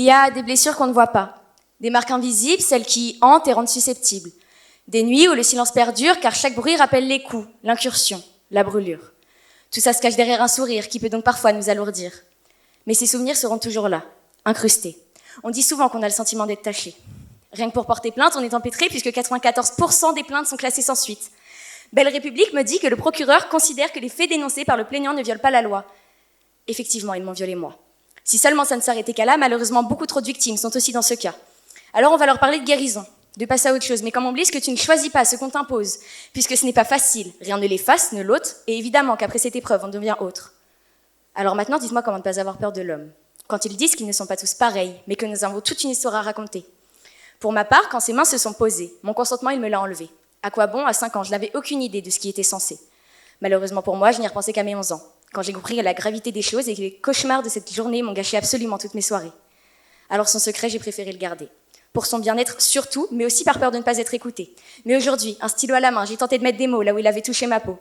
y a des blessures qu'on ne voit pas, des marques invisibles, celles qui hantent et rendent susceptibles. Des nuits où le silence perdure car chaque bruit rappelle les coups, l'incursion, la brûlure. Tout ça se cache derrière un sourire qui peut donc parfois nous alourdir. Mais ces souvenirs seront toujours là, incrustés. On dit souvent qu'on a le sentiment d'être taché. Rien que pour porter plainte, on est empêtré puisque 94% des plaintes sont classées sans suite. Belle République me dit que le procureur considère que les faits dénoncés par le plaignant ne violent pas la loi. Effectivement, ils m'ont violé moi. Si seulement ça ne s'arrêtait qu'à là, malheureusement, beaucoup trop de victimes sont aussi dans ce cas. Alors on va leur parler de guérison, de passer à autre chose. Mais comme on oublie que tu ne choisis pas ce qu'on t'impose, puisque ce n'est pas facile, rien ne l'efface, ne l'ôte, et évidemment qu'après cette épreuve, on devient autre. Alors maintenant, dites-moi comment ne pas avoir peur de l'homme. Quand ils disent qu'ils ne sont pas tous pareils, mais que nous avons toute une histoire à raconter. Pour ma part, quand ses mains se sont posées, mon consentement, il me l'a enlevé. À quoi bon, à 5 ans, je n'avais aucune idée de ce qui était censé. Malheureusement pour moi, je n'y repensais qu'à mes 11 ans, quand j'ai compris la gravité des choses et que les cauchemars de cette journée m'ont gâché absolument toutes mes soirées. Alors son secret, j'ai préféré le garder. Pour son bien-être surtout, mais aussi par peur de ne pas être écoutée. Mais aujourd'hui, un stylo à la main, j'ai tenté de mettre des mots là où il avait touché ma peau,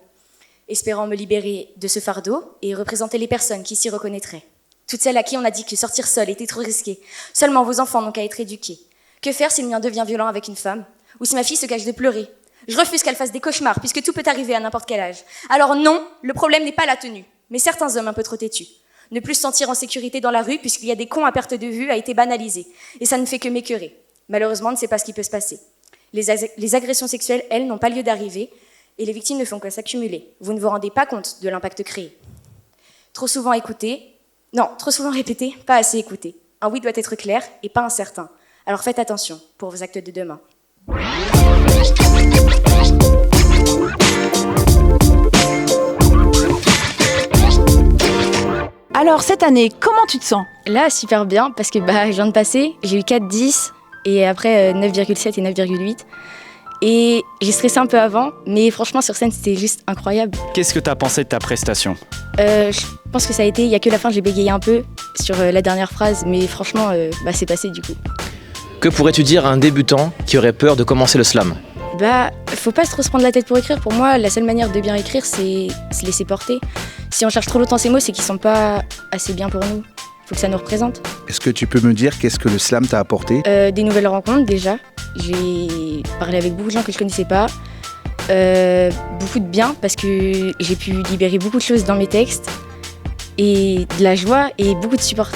espérant me libérer de ce fardeau et représenter les personnes qui s'y reconnaîtraient. Toutes celles à qui on a dit que sortir seule était trop risqué. Seulement vos enfants n'ont qu'à être éduqués. Que faire si le mien devient violent avec une femme? Ou si ma fille se cache de pleurer? Je refuse qu'elle fasse des cauchemars, puisque tout peut arriver à n'importe quel âge. Alors non, le problème n'est pas la tenue, mais certains hommes un peu trop têtus. Ne plus se sentir en sécurité dans la rue, puisqu'il y a des cons à perte de vue, a été banalisé. Et ça ne fait que m'écœurer. Malheureusement, on ne sait pas ce qui peut se passer. Les agressions sexuelles, elles, n'ont pas lieu d'arriver, et les victimes ne font que s'accumuler. Vous ne vous rendez pas compte de l'impact créé. Trop souvent répété, pas assez écouté. Un oui doit être clair et pas incertain. Alors faites attention pour vos actes de demain. Alors cette année, comment tu te sens? Là, super bien, parce que je viens de passer, j'ai eu 4,10 et après 9,7 et 9,8. Et j'ai stressé un peu avant, mais franchement sur scène c'était juste incroyable. Qu'est-ce que tu as pensé de ta prestation? Je pense que ça a été, il n'y a que la fin, j'ai bégayé un peu sur la dernière phrase, mais franchement c'est passé du coup. Que pourrais-tu dire à un débutant qui aurait peur de commencer le slam? Faut pas trop se prendre la tête pour écrire. Pour moi, la seule manière de bien écrire, c'est se laisser porter. Si on cherche trop longtemps ces mots, c'est qu'ils sont pas assez bien pour nous. Faut que ça nous représente. Est-ce que tu peux me dire qu'est-ce que le slam t'a apporté? Des nouvelles rencontres déjà. J'ai parlé avec beaucoup de gens que je connaissais pas. Beaucoup de bien parce que j'ai pu libérer beaucoup de choses dans mes textes. Et de la joie et beaucoup de support,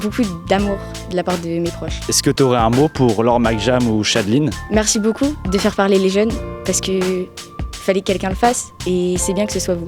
beaucoup d'amour de la part de mes proches. Est-ce que tu aurais un mot pour Laure McJam ou Chadline? Merci beaucoup de faire parler les jeunes parce que fallait que quelqu'un le fasse et c'est bien que ce soit vous.